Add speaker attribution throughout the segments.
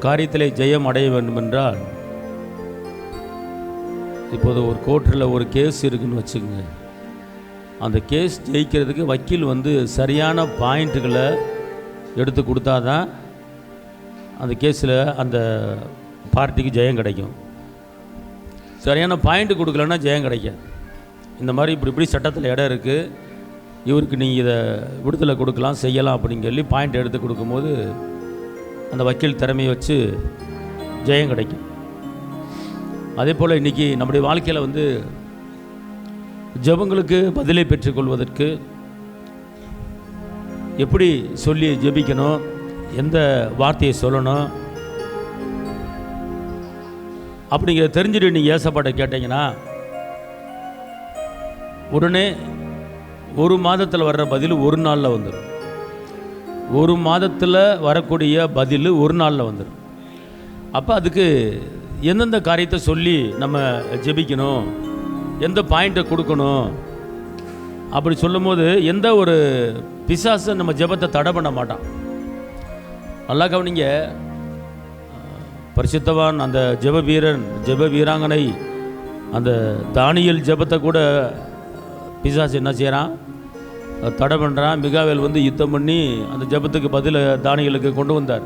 Speaker 1: காரியத்திலே ஜெயம் அடைய வேண்டும் என்றால், இப்போது ஒரு கோர்ட்டில் ஒரு கேஸ் இருக்குன்னு வச்சுக்கோங்க. அந்த கேஸ் ஜெயிக்கிறதுக்கு வக்கீல் சரியான பாயிண்ட்டுகளை எடுத்து கொடுத்தா தான் அந்த கேஸில் அந்த பார்ட்டிக்கு ஜெயம் கிடைக்கும். சரியான பாயிண்ட்டு கொடுக்கலன்னா ஜெயம் கிடைக்காது. இந்த மாதிரி இப்படி சட்டத்தில் இடம் இருக்குது, இவருக்கு நீங்கள் இதை விடுதலை கொடுக்கலாம் செய்யலாம் அப்படின்னு சொல்லி பாயிண்ட் எடுத்து கொடுக்கும்போது அந்த வக்கீல் திறமையை வச்சு ஜெயம் கிடைக்கும். அதே போல் இன்றைக்கி நம்முடைய வாழ்க்கையில் ஜெபங்களுக்கு பதிலை பெற்றுக்கொள்வதற்கு எப்படி சொல்லி ஜெபிக்கணும், எந்த வார்த்தையை சொல்லணும் அப்படிங்கிற தெரிஞ்சுட்டு நீங்கள் ஏசப்பாட்ட கேட்டீங்கன்னா உடனே ஒரு மாதத்தில் வர்ற பதில் ஒரு நாளில் வந்துடும். ஒரு மாதத்தில் வரக்கூடிய பதில் ஒரு நாளில் வந்துடும். அப்போ அதுக்கு எந்தெந்த காரியத்தை சொல்லி நம்ம ஜெபிக்கணும், எந்த பாயிண்ட்டை கொடுக்கணும் அப்படி சொல்லும் போது எந்த ஒரு பிசாசை நம்ம ஜெபத்தை தடை பண்ண மாட்டான். நல்லா கவனிங்க, பரிசுத்தவான் அந்த ஜெப வீரன் ஜெப வீராங்கனை அந்த தானியேல் ஜெபத்தை கூட பிசாசு என்ன செய்கிறான், தடை பண்ணுறான். மிகாவேல் யுத்தம் பண்ணி அந்த ஜெபத்துக்கு பதிலை தானியேலுக்கு கொண்டு வந்தார்.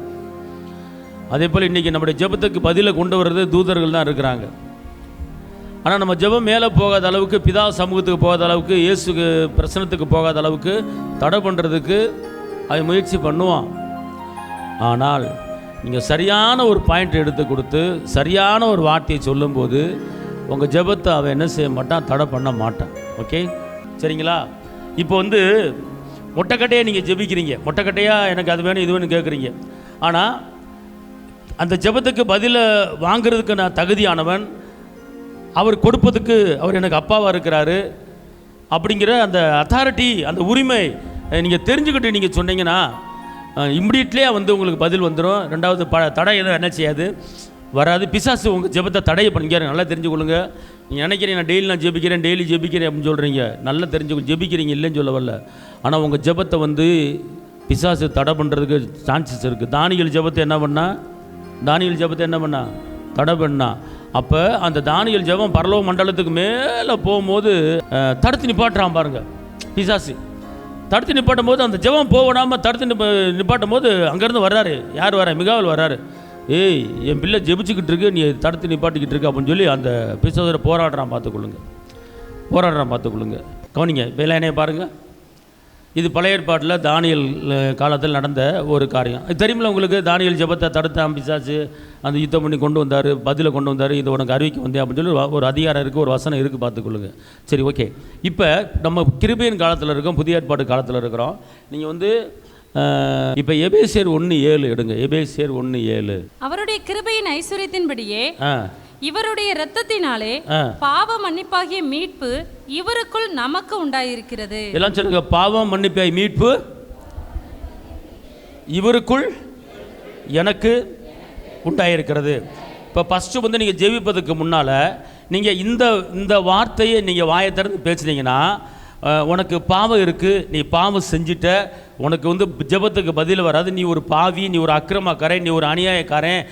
Speaker 1: அதே போல் இன்றைக்கி நம்முடைய ஜெபத்துக்கு பதிலை கொண்டு வர்றது தூதர்கள் தான் இருக்கிறாங்க. ஆனால் நம்ம ஜெபம் மேலே போகாத அளவுக்கு, பிதா சமூகத்துக்கு போகாத அளவுக்கு, இயேசுக்கு பிரசனத்துக்கு போகாத அளவுக்கு தடை பண்ணுறதுக்கு அவன் முயற்சி பண்ணுவான். ஆனால் நீங்கள் சரியான ஒரு பாயிண்ட் எடுத்து கொடுத்து சரியான ஒரு வார்த்தையை சொல்லும்போது உங்கள் ஜெபத்தை அவன் என்ன செய்ய மாட்டான், தடை பண்ண மாட்டான். ஓகே, சரிங்களா? இப்போ மொட்டைக்கட்டையாக நீங்கள் ஜெபிக்கிறீங்க, மொட்டைக்கட்டையாக எனக்கு அது வேணும் இது வேணும் கேட்குறீங்க. ஆனால் அந்த ஜெபத்துக்கு பதிலை வாங்கிறதுக்கு நான் தகுதியானவன், அவர் கொடுப்பதுக்கு அவர் எனக்கு அப்பாவாக இருக்கிறாரு அப்படிங்கிற அந்த அத்தாரிட்டி, அந்த உரிமை நீங்கள் தெரிஞ்சுக்கிட்டு நீங்கள் சொன்னீங்கன்னா இம்மிடியட்லேயே உங்களுக்கு பதில் வந்துடும். ரெண்டாவது தடை எதுவும் என்ன செய்யாது, வராது. பிசாசு உங்கள் ஜெபத்தை தடையை பண்ணிக்கிற நல்லா தெரிஞ்சுக்கொள்ளுங்க. நீங்கள் நினைக்கிறீங்க நான் டெய்லி ஜெபிக்கிறேன் அப்படின்னு சொல்கிறீங்க, நல்லா தெரிஞ்சுக்கொள்ள ஜெபிக்கிறீங்க இல்லைன்னு சொல்ல வரல. ஆனால் உங்கள் ஜெபத்தை பிசாசு தடை பண்ணுறதுக்கு சான்சஸ் இருக்குது. தானியேல் ஜெபத்தை என்ன பண்ணா, தடை பண்ணா. அப்போ அந்த தானியேல் ஜெபம் பரலோக மண்டலத்துக்கு மேலே போகும்போது தடுத்து நிப்பாட்டுறான் பாருங்க பிசாசு. தடுத்து நிப்பாட்டும் போது அந்த ஜெபம் போகாமல் தடுத்து நிப்பாட்டும் போது அங்கேருந்து வர்றாரு. யார் வர்றா? மிகாவேல் வர்றாரு. ஏய், என் பிள்ளை ஜெபிச்சுக்கிட்டு இருக்கு, நீ தடுத்து நிப்பாட்டிக்கிட்டு இருக்கு அப்படின்னு சொல்லி அந்த பிசாசோட போராடுறான் பார்த்துக்கொள்ளுங்க. கவனிங்க, வேலையனையை பாருங்கள். இது பழைய ஏற்பாட்டில் தானியேல் காலத்தில் நடந்த ஒரு காரியம். இது தெரியுமில்ல உங்களுக்கு? தானியேல் ஜெபத்தை தடுத்தான் பிசாசு, அந்த யுத்தம் பண்ணி கொண்டு வந்தார், பதிலை கொண்டு வந்தார், இது உனக்கு அறிவிக்க வந்தேன் அப்படின்னு சொல்லி ஒரு அதிகாரம் இருக்குது, ஒரு வசனம் இருக்குது, பார்த்துக்கொள்ளுங்க. சரி, ஓகே. இப்போ நம்ம கிருபையின் காலத்தில் இருக்கோம், புதிய ஏற்பாடு காலத்தில் இருக்கிறோம். நீங்கள் இப்போ எபேசியர் 1:7 எடுங்க. எபேசியர் 1:7.
Speaker 2: அவருடைய கிருபையின் ஐஸ்வரியத்தின்படியே இவருடைய இரத்தத்தினாலே பாவ மன்னிப்பாகிய மீட்பு இவருக்குள் நமக்கு உண்டாயிருக்கிறது.
Speaker 1: எல்லாம் சொல்லுங்க, பாவம் மன்னிப்பாகிய மீட்பு இவருக்குள் எனக்கு உண்டாயிருக்கிறது. இப்போ ஃபஸ்ட்டு நீங்கள் ஜெபிப்பதுக்கு முன்னால் நீங்கள் இந்த வார்த்தையை நீங்கள் வாயை திறந்து பேசுனீங்கன்னா, உனக்கு பாவம் இருக்குது, நீ பாவம் செஞ்சுட்ட, உனக்கு ஜெபத்துக்கு பதில் வராது, நீ ஒரு பாவி, நீ ஒரு அக்கிரமக்காரன், நீ ஒரு அநியாயக்காரன்,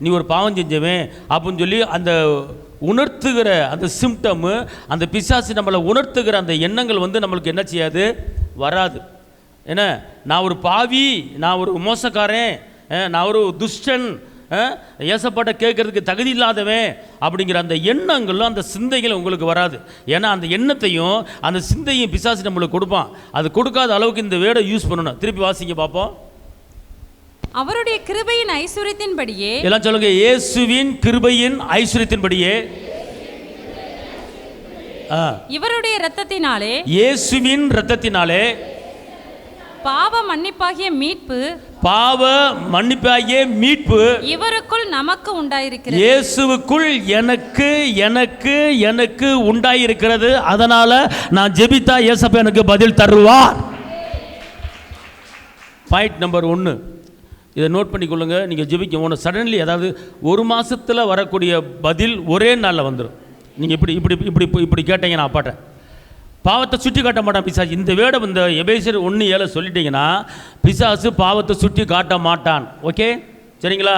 Speaker 1: நீ ஒரு பாவம் செஞ்சவன் அப்படின்னு சொல்லி அந்த உணர்த்துகிற அந்த சிம்டமு, அந்த பிசாசு நம்மளை உணர்த்துகிற அந்த எண்ணங்கள் நம்மளுக்கு என்ன செய்யாது, வராது. ஏன்னா நான் ஒரு பாவி, நான் ஒரு மோசக்காரன், நான் ஒரு துஷ்டன், ஏசப்பாட்ட கேட்கறதுக்கு தகுதி இல்லாதவன் அப்படிங்கிற அந்த எண்ணங்களும் அந்த சிந்தைகளும் உங்களுக்கு வராது. ஏன்னா அந்த எண்ணத்தையும் அந்த சிந்தையும் பிசாசு நம்மளுக்கு கொடுப்பான். அது கொடுக்காத அளவுக்கு இந்த வேர்டை யூஸ் பண்ணணும். திருப்பி வாசிங்க பார்ப்போம்.
Speaker 2: அவருடைய கிருபையின் ஐஸ்வரியத்தின்படியே,
Speaker 1: எல்லாம் சொல்லுங்க, இயேசுவின் கிருபையின் ஐஸ்வரியத்தின்படியே,
Speaker 2: இவருடைய இரத்தத்தினாலே,
Speaker 1: இயேசுவின் இரத்தத்தினாலே
Speaker 2: பாவ மன்னிப்பாகிய மீட்பு,
Speaker 1: பாவ மன்னிப்பாகிய மீட்பு
Speaker 2: இவருக்குள் நமக்கு உண்டாயிருக்கிறது.
Speaker 1: இயேசுவுக்குள் எனக்கு எனக்கு எனக்கு உண்டாயிருக்கிறது. அதனால நான் ஜெபித்தா இயேசப்பா எனக்கு பதில் தருவார். பாயிண்ட் நம்பர் 1, இதை நோட் பண்ணிக்கொள்ளுங்க. நீங்கள் ஜெபிக்க சடன்லி, அதாவது ஒரு மாதத்தில் வரக்கூடிய பதில் ஒரே நாளில் வந்துடும். நீங்கள் இப்படி இப்படி இப்படி இப்படி கேட்டீங்கன்னா அப்பாட்ட பாவத்தை சுட்டி காட்ட மாட்டான் பிசாசு. இந்த வேடை இந்த எபேசியர் 1:7 சொல்லிட்டீங்கன்னா பிசாசு பாவத்தை சுட்டி காட்ட மாட்டான். ஓகே, சரிங்களா?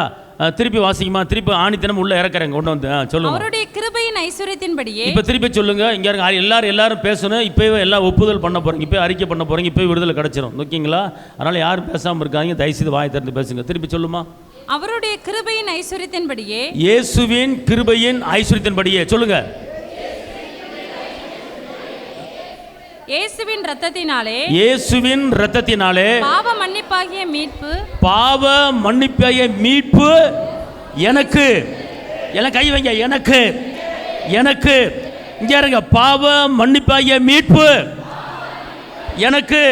Speaker 1: திருப்பி வாசிக்குமா, திருப்பி ஆணித்தனம் உள்ள இறக்குறேங்க கொண்டு வந்து சொல்லுங்க.
Speaker 2: அவருடைய கிருபையின் ஐஸ்வரியத்தின்படியே.
Speaker 1: இப்போ திருப்பி சொல்லுங்க. இங்க எல்லாரும் பேசணும். இப்போவே எல்லாம் ஒப்புதல் பண்ண போறீங்க, இப்போ அறிக்கை பண்ண போறீங்க, இப்போ விடுதலை கிடைச்சிடும். ஓகேங்களா? அதனால யாரும் பேசாமல் இருக்காங்க, தயவுசெய்து வாயை திறந்து பேசுங்க. திருப்பி சொல்லுமா.
Speaker 2: அவருடைய கிருபையின் ஐஸ்வரியத்தின்படியே.
Speaker 1: இயேசுவின் கிருபையின் ஐஸ்வரியத்தின்படியே சொல்லுங்க.
Speaker 2: இயேசுவின் இரத்தத்தினாலே.
Speaker 1: இயேசுவின் இரத்தத்தினாலே
Speaker 2: பாவ மன்னிப்பாகிய மீட்பு.
Speaker 1: பாவ மன்னிப்பாகிய மீட்பு எனக்கு. எல்லாம் கை வைங்க. எனக்கு எனக்கு இங்க இருங்க. பாவ மன்னிப்பாகிய மீட்பு எனக்கு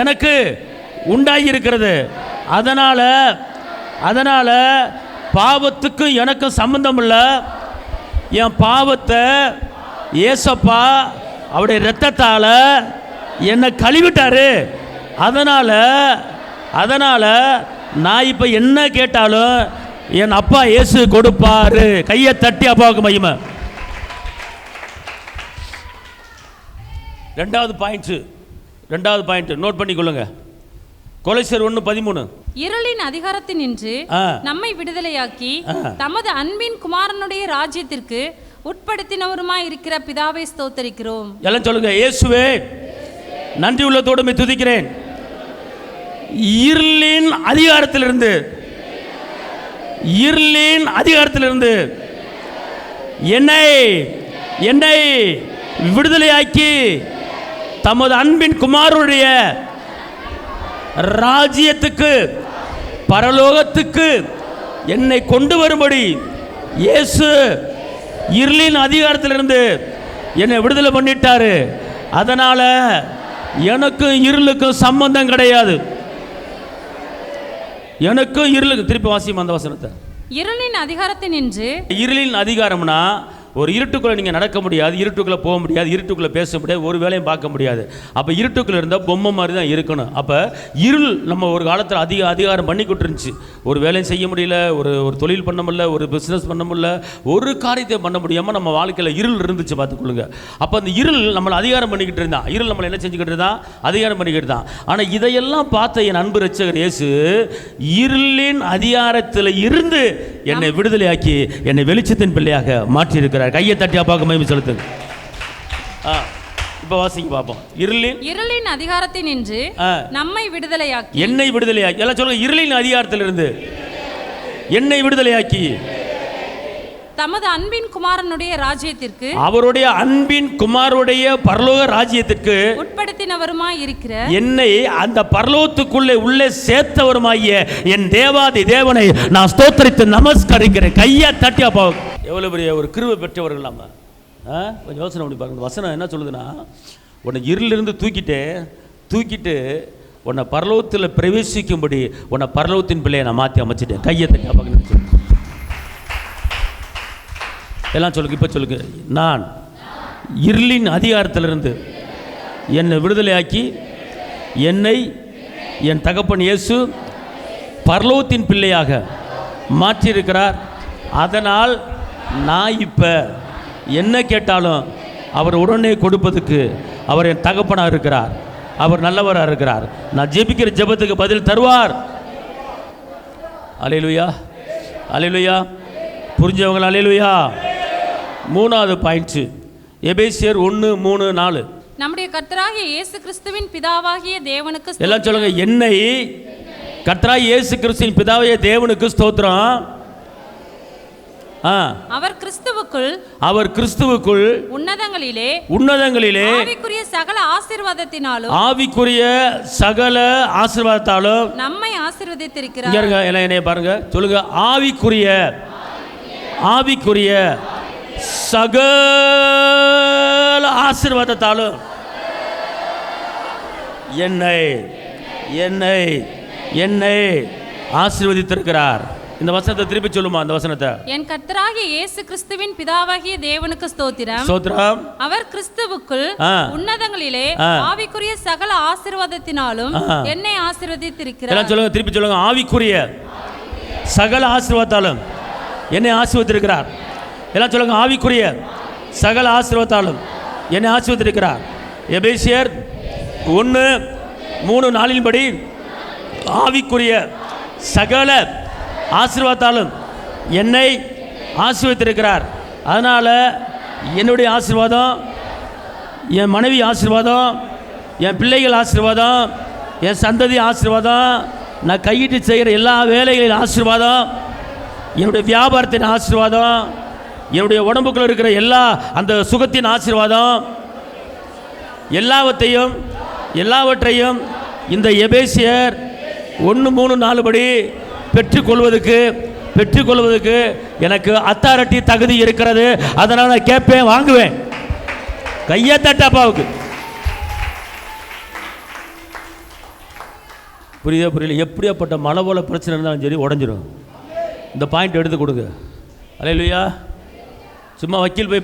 Speaker 1: எனக்கு உண்டாகி இருக்கிறது. அதனால பாவத்துக்கும் எனக்கும் சம்பந்தம் இல்லை. என் பாவத்தை ஏசப்பா அவருடைய இரத்தத்தால் என்னை கழுவிட்டாரு. அதனால நான் இப்போ என்ன கேட்டாலும் என் அப்பா இயேசு கொடுப்பாரு. கையை தட்டி அப்பாவுக்கு மகிமை. ரெண்டாவது பாயிண்ட் நோட் பண்ணிக்கொள்ளுங்க. கொலைசர் 1:13.
Speaker 2: இருளின் அதிகாரத்தினின்று நம்மை விடுதலையாக்கி தமது அன்பின் குமாரனுடைய ராஜ்யத்திற்கு உட்படுத்தினவருமாய் இருக்கிற பிதாவை ஸ்தோத்தரிக்கிறோம். எல்லாம்
Speaker 1: சொல்லுங்க. இயேசுவே, நன்றி உள்ளத்தோடு துதிக்கிறேன். இருளின் அதிகாரத்திலிருந்து என்னை விடுதலையாக்கி தமது அன்பின் குமாரனுடைய ராஜ்யத்துக்கு, பரலோகத்துக்கு என்னை கொண்டு வரும்படி இயேசு இருளின் அதிகாரத்திலிருந்து என்னை விடுதலை பண்ணிட்டாரு. அதனால எனக்கும் இருளுக்கும் சம்பந்தம் கிடையாது. எனக்கும் இருளுக்கு. திருப்பி வாசியும் அந்த வசனத்தை.
Speaker 2: இருளின் அதிகாரத்தினின்று. இருளின்
Speaker 1: அதிகாரம்னா ஒரு இருட்டுக்குள்ளே நீங்கள் நடக்க முடியாது, இருட்டுக்குள்ளே போக முடியாது, இருட்டுக்குள்ளே பேச முடியாது, ஒரு வேலையும் பார்க்க முடியாது. அப்போ இருட்டுக்குள்ளே இருந்தால் பொம்மை மாதிரி தான் இருக்கணும். அப்போ இருள் நம்ம ஒரு காலத்தில் அதிகாரம் பண்ணிக்கிட்டு இருந்துச்சு. ஒரு வேலையும் செய்ய முடியல, ஒரு தொழில் பண்ண முடியல, ஒரு பிஸ்னஸ் பண்ண முடியல, ஒரு காரியத்தை பண்ண முடியாமல் நம்ம வாழ்க்கையில் இருள் இருந்துச்சு. பார்த்துக்கொள்ளுங்க. அப்போ அந்த இருள் நம்மளை அதிகாரம் பண்ணிக்கிட்டு இருந்தான். இருள் நம்மளை என்ன செஞ்சுக்கிட்டு இருந்தான்? அதிகாரம் பண்ணிக்கிட்டு தான். ஆனால் இதையெல்லாம் பார்த்த என் அன்பு ரட்சகர் இயேசு இருளின் அதிகாரத்தில் இருந்து என்னை விடுதலையாக்கி என்னை வெளிச்சத்தின் பிள்ளையாக மாற்றியிருக்கிறார். கையை தட்டி அப்பாவுக்கு மகிமை செலுத்துங்க. இப்ப வாசிங்க பாப்போம். இருளின்
Speaker 2: அதிகாரத்தினின்று நம்மை விடுதலையாக்கி.
Speaker 1: என்னை விடுதலையாக்கி. எல்லாம் சொல்லுங்க. இருளின் அதிகாரத்திலிருந்து என்னை விடுதலையாக்கி
Speaker 2: தமது அன்பின் குமாரனுடைய ராஜ்யத்திற்கு,
Speaker 1: அவருடைய அன்பின் குமாரனுடைய பரலோக ராஜ்யத்திற்கு
Speaker 2: உட்படுத்தினவருமாய் இருக்கிற
Speaker 1: என்னை அந்த பரலோகத்துக்குள்ளே உள்ளே சேர்த்தவருமாகிய என் தேவாதி தேவனை நான் ஸ்தோத்திரித்து நமஸ்கரிக்கிறேன். கையை தட்டி அப்பா. எவ்வளோ பெரிய ஒரு கிருபை பெற்றவர்கள் நம்ம. கொஞ்சம் யோசனை பண்ணி பாருங்க. வசனம் என்ன சொல்லுதுன்னா, உன்னை இருளிலிருந்து தூக்கிட்டு உன்னை பரலோகத்தில் பிரவேசிக்கும்படி உன்னை பரலோகத்தின் பிள்ளையை நான் மாற்றி அமைச்சிட்டேன். கையை தட்டி அப்பா. எல்லாம் சொல்லுங்க. இப்போ சொல்லுங்க. நான் இருளின் அதிகாரத்திலிருந்து என்னை விடுதலையாக்கி என்னை என் தகப்பன் இயேசு பரலோகத்தின் பிள்ளையாக மாற்றியிருக்கிறார். அதனால் நான் இப்போ என்ன கேட்டாலும் அவர் உடனே கொடுப்பதுக்கு அவர் என் தகப்பனாக இருக்கிறார். அவர் நல்லவராக இருக்கிறார். நான் ஜெபிக்கிற ஜெபத்துக்கு பதில் தருவார். அல்லேலூயா, அல்லேலூயா. புரிஞ்சவங்க அல்லேலூயா. மூணாவது பாயிண்ட், எபேசியர் 1:3-4.
Speaker 2: நம்முடைய கர்த்தராகிய இயேசு கிறிஸ்துவின் பிதாவாகிய தேவனுக்கு.
Speaker 1: எல்லாம் சொல்லுங்க. என்னை கர்த்தராகிய இயேசு கிறிஸ்துவின் பிதாவாகிய தேவனுக்கு ஸ்தோத்திரம்.
Speaker 2: அவர்
Speaker 1: கிறிஸ்துவுக்குள் உன்னதங்களிலே
Speaker 2: ஆவிக்குரிய சகல ஆசீர்வாதத்தாலும் நம்மை ஆசீர்வதித்திருக்கிறார்.
Speaker 1: என்னைய பாருங்க. சொல்லுங்க. ஆவிக்குரிய சகல ஆசீர்வாதத்தாலும் என்னை ஆசீர்வதித்திருக்கிறார். இந்த வசனத்தை திருப்பி சொல்லுமா. அந்த வசனத்தை.
Speaker 2: என் கர்த்தராகிய இயேசு கிறிஸ்துவின் பிதாவாகிய தேவனுக்கு ஸ்தோத்திரம்.
Speaker 1: ஸ்தோத்திரம்.
Speaker 2: அவர் கிறிஸ்துவுக்குள் உன்னதங்களிலே ஆவிக்குரிய சகல ஆசீர்வாதத்தினாலும் என்னை ஆசீர்வதித்திருக்கிறார்.
Speaker 1: எல்லாம் சொல்லுங்க. திருப்பி சொல்லுங்க. ஆவிக்குரிய சகல ஆசீர்வாதத்தாலும் என்னை ஆசீர்வதித்திருக்கிறார். எல்லாம் சொல்லுங்க. ஆவிக்குரிய சகல ஆசீர்வாதத்தாலும் என்னை ஆசீர்வதித்திருக்கிறார். எபேசியர் 1:3-4 படி ஆவிக்குரிய சகல ஆசீர்வாதத்தாலும் என்னை ஆசீர்வதித்திருக்கிறார். அதனால் என்னுடைய ஆசீர்வாதம், என் மனைவி ஆசீர்வாதம், என் பிள்ளைகள் ஆசீர்வாதம், என் சந்ததி ஆசீர்வாதம், நான் கையிட்டு செய்கிற எல்லா வேலைகளின் ஆசீர்வாதம், என்னுடைய வியாபாரத்தின் ஆசீர்வாதம், என்னுடைய உடம்புக்குள்ள இருக்கிற எல்லா அந்த சுகத்தின் ஆசீர்வாதம், எல்லாவற்றையும் இந்த எபேசியர் 1:3-4 படி பெற்றுக்கொள்வதற்கு எனக்கு அத்தாரிட்டி தகுதி இருக்கிறது. அதனால் நான் கேட்பேன், வாங்குவேன். கையை தட்டாப்பாவுக்கு புரியல. எப்படியாப்பட்ட மலை போல பிரச்சனை இருந்தாலும் சரி உடஞ்சிடும். இந்த பாயிண்ட் எடுத்து கொடுங்க. அல்லேலூயா. சும்மா வக்கீல் போய்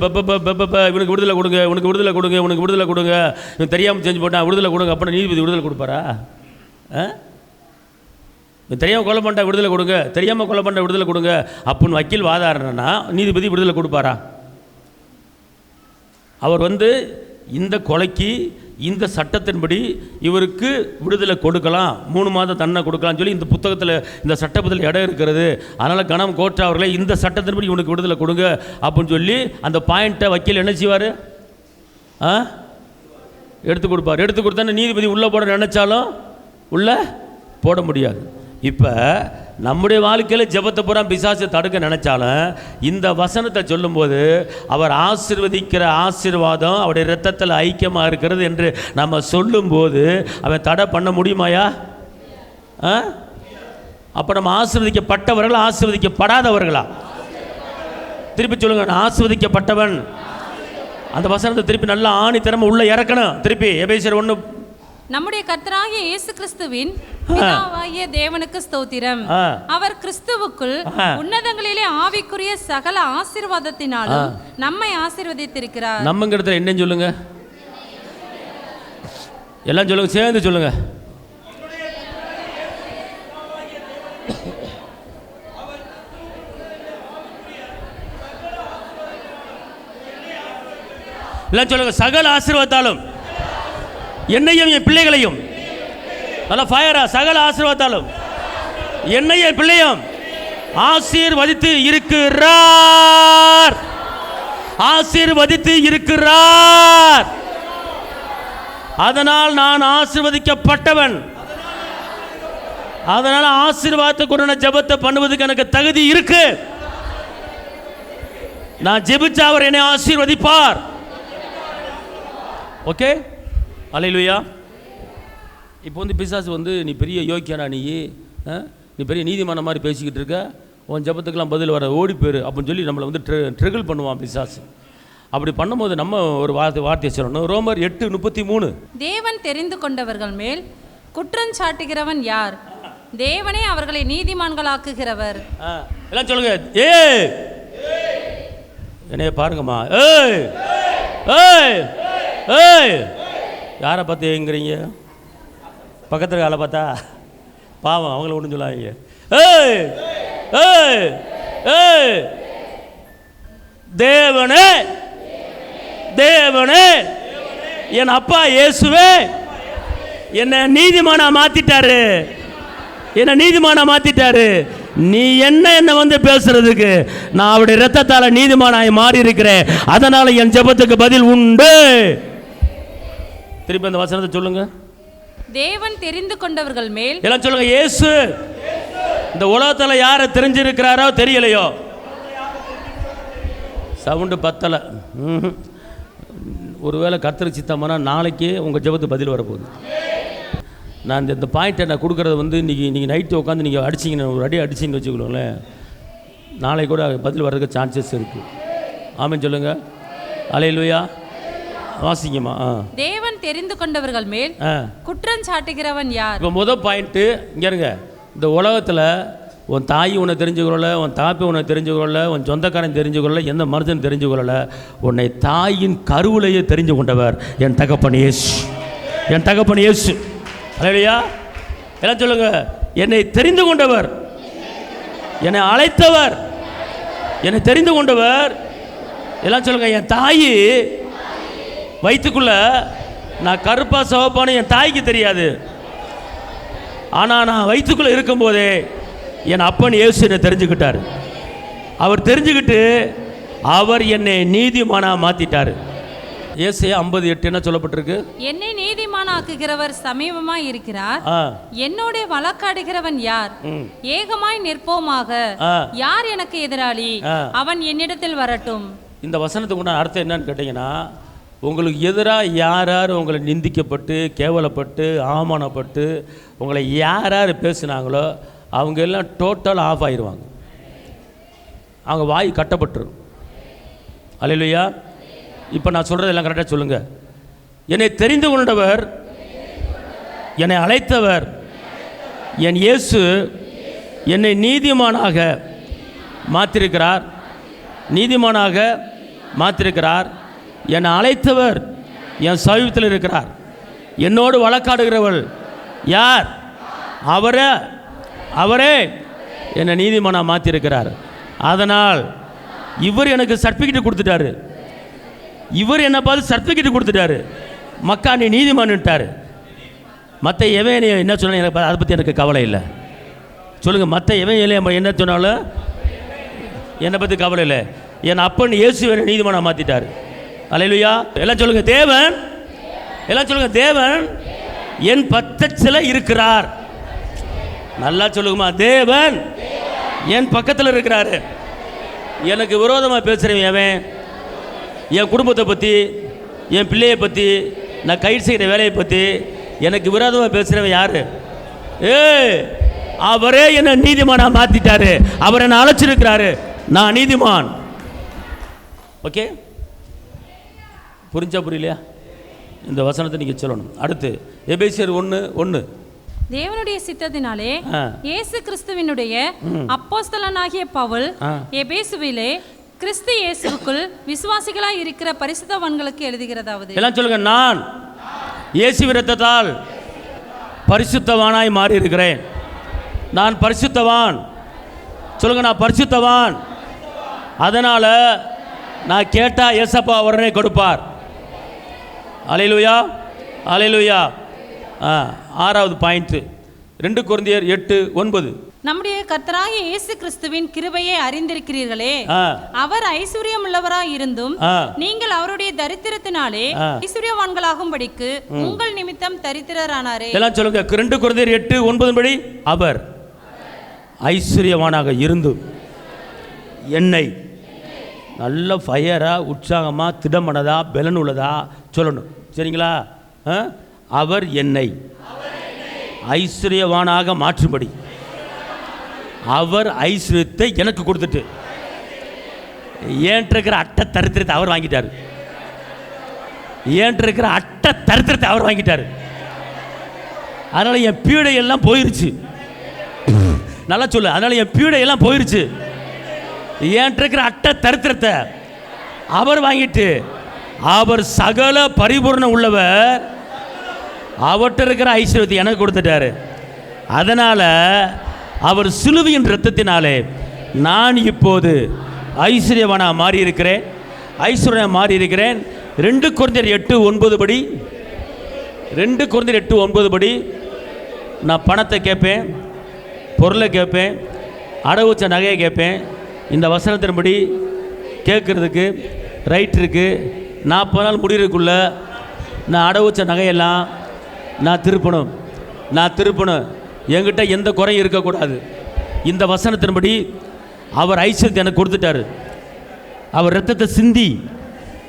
Speaker 1: இவனுக்கு விடுதலை கொடுங்க, உனக்கு விடுதலை கொடுங்க, உனக்கு விடுதலை கொடுங்க, இவன் தெரியாமல் செஞ்சு போட்டான் விடுதலை கொடுங்க, அப்புறம் நீதிபதி விடுதலை கொடுப்பாரா? தெரியாமல் கொலை பண்ணா விடுதலை கொடுங்க, தெரியாமல் கொலை பண்ண விடுதலை கொடுங்க அப்படின்னு வக்கீல் வாதாடுறனா நீதிபதி விடுதலை கொடுப்பாரா? அவர் இந்த கொலைக்கு இந்த சட்டத்தின்படி இவருக்கு விடுதலை கொடுக்கலாம், 3 மாதம் தண்டனை கொடுக்கலாம்னு சொல்லி இந்த புத்தகத்தில், இந்த சட்டத்தில் இடம் இருக்கிறது. அதனால் கனம் கோர்ட் அவர்களே இந்த சட்டத்தின்படி இவனுக்கு விடுதலை கொடுங்க அப்படின்னு சொல்லி அந்த பாயிண்ட்டை வக்கீல் என்ன செய்வார்? எடுத்து கொடுப்பார். எடுத்து கொடுத்தானே நீதிபதி உள்ளே போட நினச்சாலும் உள்ளே போட முடியாது. இப்போ நம்முடைய வாழ்க்கையில் ஜெபத்தை பூரா பிசாசை தடுக்க நினச்சாலும் இந்த வசனத்தை சொல்லும்போது அவர் ஆசீர்வதிக்கிற ஆசீர்வாதம் அவருடைய இரத்தத்தில் ஐக்கியமாக இருக்கிறது என்று நம்ம சொல்லும்போது அவன் தடை பண்ண முடியுமாயா? அப்போ நம்ம ஆசீர்வதிக்கப்பட்டவர்களா ஆசீர்வதிக்கப்படாதவர்களா? திருப்பி சொல்லுங்க, நான் ஆசீர்வதிக்கப்பட்டவன். அந்த வசனத்தை திருப்பி நல்லா ஆணித்தரமா உள்ள இறக்கணும். திருப்பி எபேசியர் 1.
Speaker 2: நம்முடைய கர்த்தராகிய இயேசு கிறிஸ்துவின் பிதாவாகிய தேவனுக்கு ஸ்தோத்திரம். அவர் கிறிஸ்துவுக்குள் உன்னதங்களிலே ஆவிக்குரிய சகல ஆசீர்வாதத்தினாலும் நம்மை ஆசீர்வதித்திருக்கிறார்.
Speaker 1: நம்மங்கிறத என்னன்னு சொல்லுங்க, எல்லாம் சொல்லுங்க, சேர்ந்து சொல்லுங்க. எல்லாம் சொல்லுங்க. சகல ஆசீர்வாதத்தாலும் என்னையும் என் பிள்ளைகளையும், நல்ல ஃபயரா, சகல ஆசீர்வாதத்தாலும் என்னையும் என் பிள்ளையும் ஆசீர்வதித்து இருக்கிறார். ஆசீர்வதித்து இருக்கிறார். அதனால் நான் ஆசீர்வதிக்கப்பட்டவன். அதனால் ஆசீர்வாதத்துக்குரிய ஜெபத்தை பண்ணுவதற்கு எனக்கு தகுதி இருக்கு. நான் ஜெபிச்சா அவர் என்னை ஆசீர்வதிப்பார். ஓகே, அல்லேலூயா. இப்போ பிசாசு நீ பெரிய யோக்கியானா, நீ பெரிய நீதிமான மாதிரி பேசிக்கிட்டு இருக்க, உன் ஜபத்துக்கெல்லாம் பதில் வர ஓடி போயிரு அப்படின்னு சொல்லி நம்மளை ட்ரிகிள் பண்ணுவான் பிசாசு. அப்படி பண்ணும்போது நம்ம ஒரு வார்த்தையை சொல்லணும். ரோமர் 8:33.
Speaker 2: தேவன் தெரிந்து கொண்டவர்கள் மேல் குற்றம் சாட்டுகிறவன் யார்? தேவனே அவர்களை நீதிமான்களாக்குகிறவர்.
Speaker 1: எல்லாம் சொல்லுங்க, ஏய் என்னைய பாருங்கம்மா, ஏய் ஏய் ஏய். யாரை பார்த்து ஏங்குறீங்க? பக்கத்தில் ஆளை பார்த்தா பாவம், அவங்கள ஒன்றும் சொல்லாதீங்க. ஏய் ஏய் ஏய். தேவனே தேவனே, என் அப்பா இயேசுவே என்னை நீதிமானா மாத்திட்டாரு. என்னை நீதிமானா மாத்திட்டாரு. நீ என்ன பேசுறதுக்கு? நான் அவருடைய இரத்தத்தால நீதிமானாய் மாறி இருக்கிறேன். அதனால என் ஜெபத்துக்கு பதில் உண்டு. திருப்பி அந்த வசனத்தை சொல்லுங்க.
Speaker 2: தேவன் தெரிந்து கொண்டவர்கள் மேல்,
Speaker 1: எல்லாம் சொல்லுங்க, இயேசு இந்த உலகத்துல யாரை தெரிஞ்சிருக்கிறாரோ தெரியலையோ, சவுண்டு பத்தல. ஒருவேளை கர்த்தருக்கு சித்தமானா நாளைக்கே உங்க ஜெபத்துக்கு பதில் வரப்போகுது. நான் இந்த பாயிண்ட்டை நான் கொடுக்குறது நீங்கள் நைட்டு உட்காந்து நீங்கள் அடிச்சிங்கன்னு ஒரு அடி அடிச்சிங்கன்னு வச்சுக்கோங்களேன், நாளைக்கு கூட பதில் வர்றதுக்கு சான்சஸ் இருக்குது. ஆமென் சொல்லுங்க. அல்லேலூயா. வாசிங்கம்மா.
Speaker 2: தேவன் தெரிந்து கொண்டவர்கள் மேல் குற்றம் சாட்டுகிறவன் யார்?
Speaker 1: இப்போ முதல் பாயிண்ட்டு இங்கே இருங்க. இந்த உலகத்தில் உன் தாய் உன்னை தெரிஞ்சுக்கொள்ள, உன் தாப்பி உன்னை தெரிஞ்சுக்கொள்ள, உன் சொந்தக்காரன் தெரிஞ்சுக்கொள்ள, எந்த மனுஷன் தெரிஞ்சுக்கொள்ள, உன்னை தாயின் கருவிலேயே தெரிஞ்சு கொண்டவர் என் தகப்பன் இயேசு. என் தகப்பன் இயேசு. அல்லேலூயா. எல்லாம் சொல்லுங்க, என்னை தெரிந்து கொண்டவர், என்னை அழைத்தவர், என்னை தெரிந்து கொண்டவர். எல்லாம் சொல்லுங்க, என் தாய் வயிற்றுக்குள்ள நான் கருப்பா சிவப்பானு என் தாய்க்கு தெரியாது. ஆனால் நான் வயிற்றுக்குள்ளே இருக்கும்போதே என் அப்பன் இயேசு என்னை தெரிஞ்சுக்கிட்டார். அவர் தெரிஞ்சுக்கிட்டு அவர் என்னை நீதிமானா மாத்திட்டாரு. ஏசாயா 50:8 என்ன சொல்லப்பட்டிருக்கு?
Speaker 2: என்னை நீதிமானாக்குகிறவர் சமீபமாய் இருக்கிறார், என்னோட வழக்காடுகிறவன் யார்? ஏகமாய் நிற்போமாக, யார் எனக்கு எதிராளி? அவன் என்னிடத்தில் வரட்டும்.
Speaker 1: இந்த வசனத்துக்கு அர்த்தம் என்னன்னு கேட்டீங்கன்னா, உங்களுக்கு எதிராக யார் யார் உங்களை நிந்திக்கப்பட்டு கேவலப்பட்டு அவமானப்பட்டு உங்களை யார் யார் பேசுனாங்களோ அவங்க எல்லாம் டோட்டல் ஆஃப் ஆயிடுவாங்க. அவங்க வாய் கட்டப்பட்டுரும். அல்லேலூயா. இப்போ நான் சொல்கிறது எல்லாம் கரெக்டாக சொல்லுங்கள். என்னை தெரிந்து கொண்டவர், என்னை அழைத்தவர், என் இயேசு என்னை நீதிமானாக மாற்றிருக்கிறார். நீதிமானாக மாற்றிருக்கிறார். என்னை அழைத்தவர் என் சமீபத்தில் இருக்கிறார். என்னோடு வழக்காடுகிறவள் யார்? அவரே என்னை நீதிமானாக மாற்றிருக்கிறார். அதனால் இவர் எனக்கு சர்டிஃபிகேட் கொடுத்துட்டாரு. இவர் என்னை பார்த்து சர்டிஃபிகேட் கொடுத்துட்டாரு. மக்கா நீ நீதிமான்ட்டார். மற்ற எவன் என்ன சொன்னாலும் எனக்கு அதை பற்றி எனக்கு கவலை இல்லை. சொல்லுங்கள், மற்ற எவன் என்ன சொன்னாலும் என்னை பற்றி கவலை இல்லை. என் அப்பன் இயேசு என்னை நீதிமானாக மாற்றிட்டார். அல்லேலூயா. எல்லாம் சொல்லுங்கள், தேவன். எல்லாம் சொல்லுங்கள், தேவன் என் பக்கத்தில் இருக்கிறார். நல்லா சொல்லுங்கம்மா, தேவன் என் பக்கத்தில் இருக்கிறாரு. எனக்கு விரோதமாக பேசுகிறேன் அவன், என் குடும்பத்தை பற்றி, என் பிள்ளையை பற்றி, நான் கைது செய்கிற வேலையை பற்றி எனக்கு விரோதமாக பேசுகிறவன் யார்? அவரே என்னை நீதிமானாக மாற்றிட்டாரு. அவர் என்னை அழைச்சிருக்கிறாரு. நான் நீதிமான். ஓகே, புரிஞ்சா புரியலையா? இந்த வசனத்தை நீங்கள் சொல்லணும். அடுத்து எபேசியர் 1:1.
Speaker 2: தேவனுடைய சித்தத்தினாலே இயேசு கிறிஸ்துவினுடைய அப்போஸ்தலனாகிய பவுல் எபேசுவிலே கிறிஸ்து இயேசுவுக்குள் விசுவாசிகளாய் இருக்கிற பரிசுத்தவான்களுக்கு எழுதுகிறதாவது. எல்லாம் சொல்லுங்க, நான் இயேசு இரத்தத்தால் பரிசுத்தவானாய் மாறி இருக்கிறேன். நான் பரிசுத்தவான். சொல்லுங்க, நான் பரிசுத்தவான். அதனால நான் கேட்டா ஏசப்பா உடனே கொடுப்பார். அல்லேலூயா, அல்லேலூயா. 6வது பாயிண்ட் 2 கொரிந்தியர் 8:9. நம்முடைய கர்த்தராகிய இயேசு கிறிஸ்துவின் கிருபையை அறிந்திருக்கிறீர்களே, அவர் ஐஸ்வர்யம் உள்ளவராய் இருந்தும் நீங்கள் அவருடைய தரித்திரத்தினாலே ஐஸ்வர்யவான்களாகும்படிக்கு உங்கள் நிமித்தம் தரித்திரரானாரே. எல்லாம் சொல்லுங்க, 2 கொரிந்தியர் 8:9 படி, அவர் ஐஸ்வர்யவானாக இருந்தும் என்னை நல்ல ஃபயராக உற்சாகமாக திடமனதா பெலன் உள்ளதா சொல்லணும். சரிங்களா? அவர் என்னை ஐஸ்வர்யவானாக மாற்றும்படி அவர் ஐஸ்வர்யத்தை எனக்கு கொடுத்துட்டு ஏன்ட்டு இருக்கிற அட்டை தரித்திரத்தை அவர் வாங்கிட்டார். ஏன்ட்டு இருக்கிற அட்டை தரித்திரத்தை அவர் வாங்கிட்டார். அதனால் என் பீடை எல்லாம் போயிருச்சு. நல்லா சொல்லு, அதனால் என் பீடை எல்லாம் போயிருச்சு. ஏன்ட்டு இருக்கிற அட்டை தரித்திரத்தை அவர் வாங்கிட்டு, அவர் சகல பரிபூர்ணம் உள்ளவர், அவர்கிட்ட இருக்கிற ஐஸ்வர்யத்தை எனக்கு கொடுத்துட்டாரு. அதனால் அவர் சிலுவையின் இரத்தத்தினாலே நான் இப்போது ஐஸ்வர்யவானாக மாறி இருக்கிறேன். ஐஸ்வர்யம் மாறி இருக்கிறேன். 2 கொரிந்தியர் 8:9 படி, 2 கொரிந்தியர் 8:9 படி, நான் பணத்தை கேட்பேன், பொருளை கேட்பேன், அடகு வச்ச நகையை கேட்பேன். இந்த வசனத்தின்படி கேட்குறதுக்கு ரைட் இருக்குது. 40 நாள் முடிகிறதுக்குள்ள நான் அடகு வச்ச நகையெல்லாம் நான் திருப்பணும். என்கிட்ட எந்த குறையும் இருக்கக்கூடாது. இந்த வசனத்தின்படி அவர் ஐஸ்வர்யத்தை எனக்கு கொடுத்துட்டாரு. அவர் இரத்தத்தை சிந்தி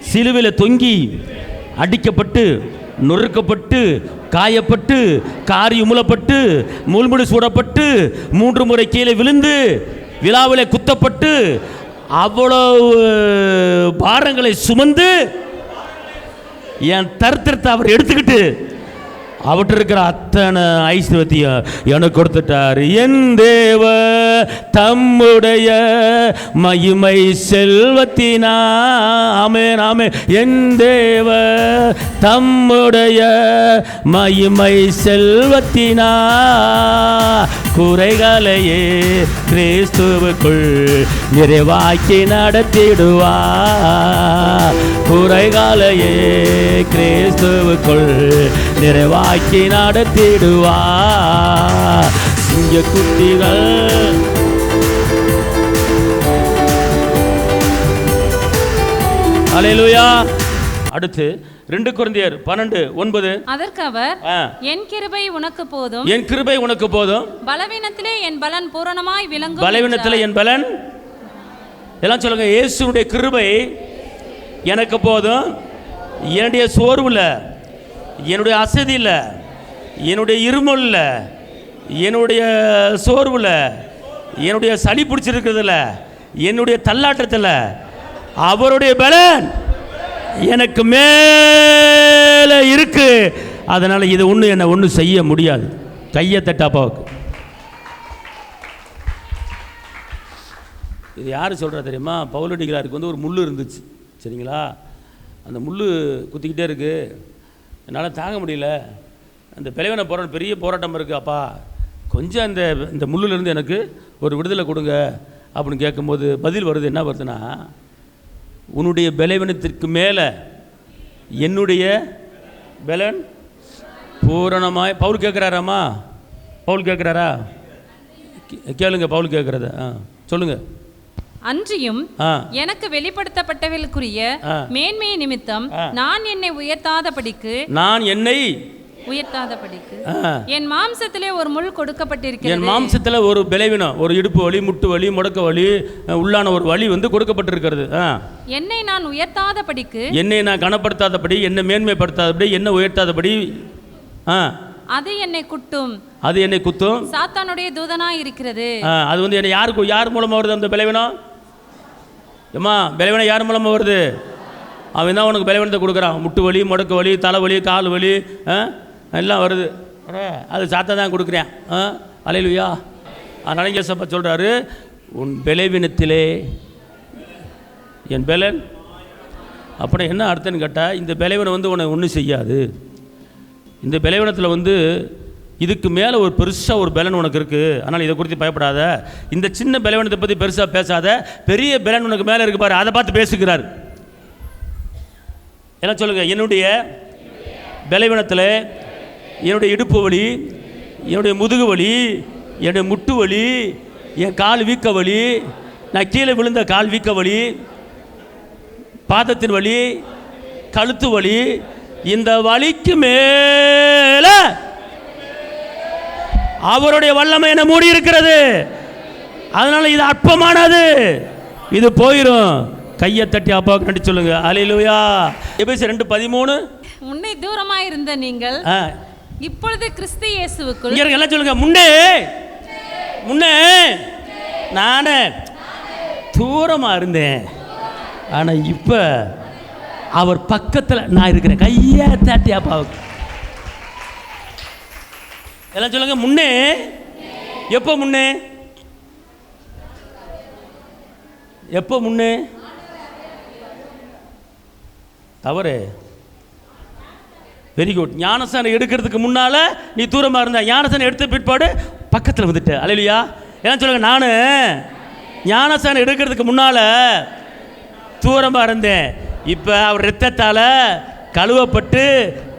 Speaker 2: சிலுவையில் தொங்கி அடிக்கப்பட்டு நொறுக்கப்பட்டு காயப்பட்டு காரி உமுளப்பட்டு முள்முடி சூடப்பட்டு 3 முறை கீழே விழுந்து விழாவிலே குத்தப்பட்டு அவ்வளவு பாரங்களை சுமந்து என் தரித்திரத்தை அவர் எடுத்துக்கிட்டு அவற்று இருக்கிற அத்தனை ஐஸ்வர்யத்தையும் எனக்கு கொடுத்துட்டார். என் தேவ தம்முடைய மகிமை செல்வத்தினா, ஆமென் ஆமென். என் தேவ தம்முடைய மகிமை செல்வத்தினா குறைகளையே கிறிஸ்துவுக்குள் நிறைவாக்கி நடத்திடுவார். குறைகளையே கிறிஸ்துவுக்குள் நிறைவாக்கி நடத்திடுவார்.
Speaker 1: சிங்க குட்டிகள். அல்லேலூயா. அடுத்து 2 கொரிந்தியர் 12:9.
Speaker 2: அதற்கு அவர், என் கிருபை உனக்கு போதும்,
Speaker 1: என் கிருபை உனக்கு போதும்,
Speaker 2: பலவீனத்திலே என் பலன் பூரணமாய் விளங்கும்.
Speaker 1: பலவீனத்திலே என் பலன். எல்லாம் சொல்லுங்க, இயேசுவுடைய கிருபை எனக்கு போதும். என்னுடைய சோர்வுல, என்னுடைய அசதியில், என்னுடைய இருமல்ல, என்னுடைய சோர்வில், என்னுடைய சளி பிடிச்சிருக்கிறதுல, என்னுடைய தள்ளாட்டத்தில் அவருடைய பலன் எனக்கு மேலே இருக்கு. அதனால இது ஒன்று என்ன ஒன்றும் செய்ய முடியாது. கையை தட்டாப்பாவுக்கு. இது யார் சொல்கிறா தெரியுமா? பவுலடிகளாருக்கு வந்து ஒரு முள் இருந்துச்சு, சரிங்களா? அந்த முள் குத்திக்கிட்டே இருக்குது, என்னால் தாங்க முடியல, அந்த பிளவின போராட்டம் பெரிய போராட்டம் இருக்குது, அப்பா கொஞ்சம் இந்த முள்ளிலிருந்து எனக்கு ஒரு விடுதலை கொடுங்க அப்படின்னு கேட்கும்போது பதில் வருது. என்ன வருதுன்னா, உன்னுடைய பலவீனத்திற்கு மேலே என்னுடைய பலன் பூரணமாய். பவுல் கேட்குறாராம்மா? பவுல் கேட்குறாரா? கேளுங்க, பவுல் கேட்குறத சொல்லுங்க.
Speaker 2: அன்றியும் எனக்கு வெளிப்படுத்தப்பட்டவர்களுக்குரிய மேன்மை நிமித்தம் நான் என்னை உயர்த்தாதபடிக்கு என் மாம்சத்திலே ஒரு முள் கொடுக்கப்பட்டிருக்கிறது.
Speaker 1: என் மாம்சத்தில் ஒரு பலவீனம், ஒரு இடுப்பு வலி, முட்டு வலி, முடக்க வலி, உள்ளான ஒரு வலி வந்து கொடுக்கப்பட்டிருக்கிறது.
Speaker 2: என்னை நான் உயர்த்தாதபடிக்கு,
Speaker 1: என்னை நான் கனப்படுத்தாதபடி, என்னை மேன்மைப்படுத்தாதபடி, என்னை உயர்த்தாதபடி
Speaker 2: அது என்னை குட்டும்.
Speaker 1: அது என்னை குத்தும்.
Speaker 2: சாத்தானுடைய தூதனாய் இருக்கிறது.
Speaker 1: அது வந்து என்னை யார் மூலமா வருது அந்த பலவீனம்? ஏம்மா, பலவீனம் யார் மூலமா வருது? அவன் தான் உனக்கு பலவீனத்தை கொடுக்குறான். முட்டு வலி, முடக்கு வலி, தலைவலி, கால் வலி எல்லாம் வருது. அது சாத்தான் தான் கொடுக்குறேன். அல்லேலூயா. அதனால இங்கே சப்பா சொல்கிறாரு, உன் பலவீனத்திலே என் பலன். அப்புறம் என்ன அர்த்தம்னு கேட்டால், இந்த பலவீனம் வந்து உன்னை ஒன்றும் செய்யாது. இந்த பலவீனத்தில் வந்து இதுக்கு மேலே ஒரு பெருசாக ஒரு பலன் உனக்கு இருக்குது. அதனால் இதை குறித்து பயப்படாத. இந்த சின்ன பலவீனத்தை பற்றி பெருசாக பேசாத. பெரிய பலன் உனக்கு மேலே இருக்கு பாரு, அதை பார்த்து பேசுகிறார். என்ன சொல்லுங்க, என்னுடைய பலவீனத்தில் என்னுடைய இடுப்பு வலி, என்னுடைய முதுகு வலி, என்னுடைய முட்டு வலி, என் கால் வீக்க வலி, நான் கீழே விழுந்த கால் வீக்க வலி, பாதத்தின் வலி, கழுத்து வலி, இந்த வலிக்கு மேல அவருடைய வல்லமை என்ன மூடி இருக்கிறது. அதனால இது அற்பமானது, இது போயிடும். கையை தட்டி அப்பாவுக்கு நன்றி சொல்லுங்க. அல்லேலூயா. எபேசியர் 2:13.
Speaker 2: முன்னே தூரமாய் இருந்த நீங்கள் இப்பொழுது கிறிஸ்து இயேசுவுக்குள்.
Speaker 1: இங்க எல்லாம் சொல்லுங்க, முன்னே நானே தூரமா இருந்தேன், ஆனா இப்ப அவர் பக்கத்துல நான் இருக்கிறேன். கையை தட்டி அப்பாவுக்கு எல்லாம் சொல்லுங்க. முன்னே எப்போ? முன்னே தவறு. Very good. ஞானஸ்தானம் எடுக்கிறதுக்கு முன்னால நீ தூரமாக இருந்த, ஞானஸ்தானம் எடுத்த பிற்பாடு பக்கத்தில் வந்துட்ட. அல்லேலூயா. எல்லாம் சொல்லுங்க, நான் ஞானஸ்தானம் எடுக்கிறதுக்கு முன்னால் தூரமாக இருந்தேன், இப்போ அவர் இரத்தத்தால் கழுவப்பட்டு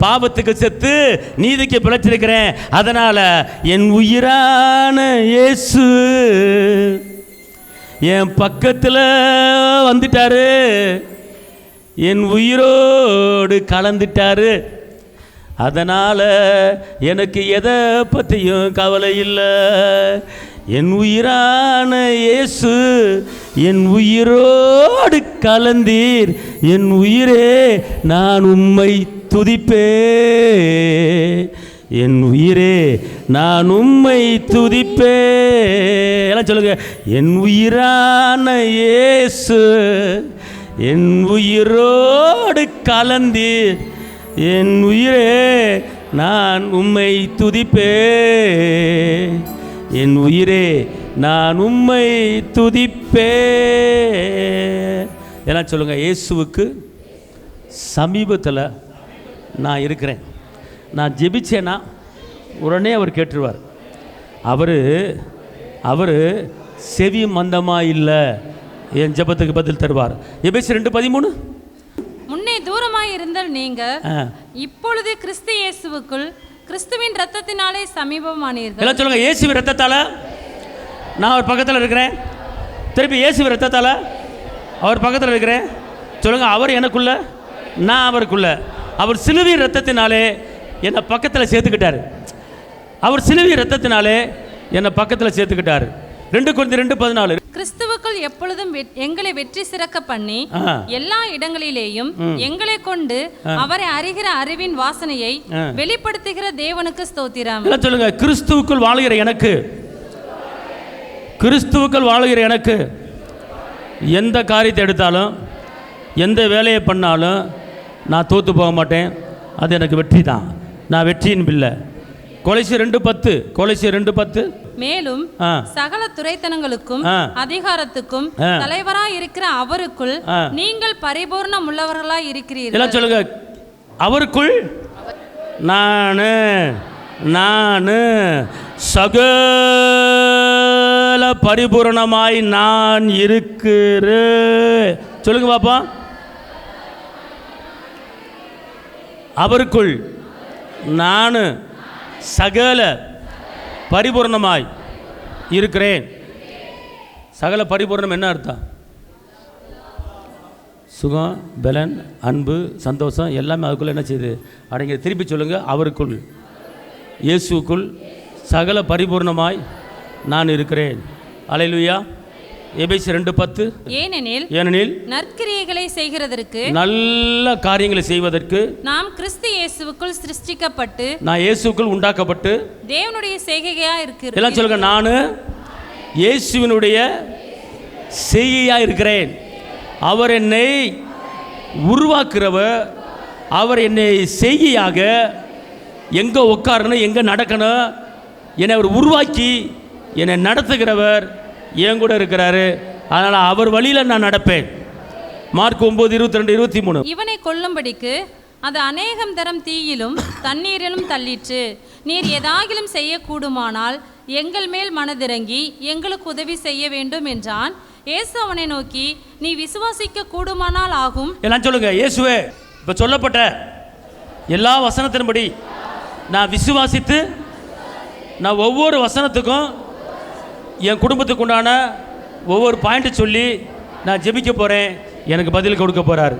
Speaker 1: பாவத்துக்கு செத்து நீதிக்கு பிழைச்சிருக்கிறேன். அதனால் என் உயிரான இயேசு என் பக்கத்தில் வந்துட்டாரு, என் உயிரோடு கலந்துட்டாரு. அதனால் எனக்கு எதை பற்றியும் கவலை இல்லை. என் உயிரான இயேசு என் உயிரோடு கலந்தீர். என் உயிரே நான் உம்மை துதிப்பே, என் உயிரே நான் உம்மை துதிப்பே. எல்லாம் சொல்லுங்க, என் உயிரான இயேசு என் உயிரோடு கலந்தீர். என் உயிரே நான் உம்மை துதிப்பே, என் உயிரே நான் உம்மை துதிப்பே. எல்லாம் சொல்லுங்க, இயேசுவுக்கு சமீபத்தில் நான் இருக்கிறேன். நான் ஜெபிச்சேன்னா உடனே அவர் கேட்டுருவார். அவர் செவி மந்தமாக இல்லை, என் ஜெபத்துக்கு பதில் தருவார். எபேசியர் 2:13.
Speaker 2: முன்னே தூரமாய் இருந்த நீங்கள் இப்பொழுது கிறிஸ்து இயேசுவுக்குள் கிறிஸ்துவின் இரத்தத்தினாலே சமீபமானீர்கள்.
Speaker 1: எல்லாம் சொல்லுங்க, இயேசுவின் இரத்தத்தால நான் அவர் பக்கத்தில் இருக்கிறேன். திருப்பி இயேசுவின் இரத்தத்தால அவர் பக்கத்தில் இருக்கிறேன். சொல்லுங்க, அவர் எனக்குள்ள, நான் அவருக்குள்ள. அவர் சிலுவையின் இரத்தத்தினாலே என்னை பக்கத்தில் சேர்த்துக்கிட்டார். அவர் சிலுவையின் இரத்தத்தினாலே என்னை பக்கத்தில் சேர்த்துக்கிட்டார். 2 கொரிந்தியர் 2:14.
Speaker 2: கிறிஸ்துவுக்குள் எப்பொழுதும் எங்களை வெற்றி சிறக்க பண்ணி எல்லா இடங்களிலேயும் எங்களை கொண்டு அவரை அறிகிற அறிவின் வாசனையை வெளிப்படுத்துகிற தேவனுக்கு ஸ்தோத்திரம்.
Speaker 1: எல்லாம் சொல்லுங்க, கிறிஸ்துவுக்குள் வாழுகிற எனக்கு, கிறிஸ்துவுக்குள் வாழுகிற எனக்கு எந்த காரியத்தை எடுத்தாலும், எந்த வேலையை பண்ணாலும் நான் தோற்று போக மாட்டேன். அது எனக்கு வெற்றி தான். நான் வெற்றியின் பிள்ளை. கொலைசியர் 2:10. கொலைசியர் 2:10.
Speaker 2: மேலும் சகல துரைத்தனங்களுக்கும் அதிகாரத்துக்கும் தலைவராய் இருக்கிற அவருக்குள் நீங்கள் பரிபூர்ணம் உள்ளவர்களாய் இருக்கிறீர்கள்.
Speaker 1: எல்லாம் சொல்லுங்க, அவருக்குள் நான் சகல பரிபூரணமாய் நான் இருக்கிறேன். சொல்லுங்க பாப்பா, அவருக்குள் நான் சகல பரிபூர்ணமாய் இருக்கிறேன். சகல பரிபூர்ணம் என்ன அர்த்தம்? சுகம், பலன், அன்பு, சந்தோஷம் எல்லாமே அதுக்குள்ளே என்ன செய்யுது? அடங்கி. திருப்பி சொல்லுங்க, அவருக்குள், இயேசுக்குள் சகல பரிபூர்ணமாய் நான் இருக்கிறேன். அல்லேலூயா. எபேசியர் 2:10. ஏனெனில்
Speaker 2: நற்கிரியைகளை செய்கிறதற்கு, நல்ல
Speaker 1: காரியங்களை செய்வதற்கு
Speaker 2: நாம் கிறிஸ்து இயேசுவுக்குள் சிருஷ்டிக்கப்பட்டு,
Speaker 1: நான் இயேசுக்குள் உண்டாக்கப்பட்டு
Speaker 2: தேவனுடைய செய்கையா இருக்கிறேன்.
Speaker 1: எல்லாம் சொல்லுங்க, நான் இயேசுவினுடைய செய்கையா இருக்கிறேன். அவர் என்னை உருவாக்குறவர். அவர் என்னை செய்கையாக எங்கே உட்காரணும், எங்கே நடக்கணும், என்னை அவர் உருவாக்கி என்னை நடத்துகிறவர் என் கூட இருக்கிறாரு. அதனால் அவர் வழியில் நான் நடப்பேன். மார்க் 9:22-23.
Speaker 2: இவனை கொல்லும்படிக்கு அது அநேகம் தரம் தீயிலும் தண்ணீரிலும் தள்ளிற்று. நீர் ஏதாகிலும் செய்யக்கூடுமானால் எங்கள் மேல் மனதிறங்கி எங்களுக்கு உதவி செய்ய வேண்டும் என்றான். இயேசு அவனை நோக்கி, நீ விசுவாசிக்க கூடுமானால் ஆகும்.
Speaker 1: எல்லாம் சொல்லுங்க, இயேசுவே இப்போ சொல்லப்பட்ட எல்லா வசனத்தின்படி நான் விசுவாசித்து, நான் ஒவ்வொரு வசனத்துக்கும் என் குடும்பத்துக்கு உண்டான ஒவ்வொரு பாயிண்ட்டு சொல்லி நான் ஜெபிக்க போகிறேன். எனக்கு பதில் கொடுக்க போகிறார்.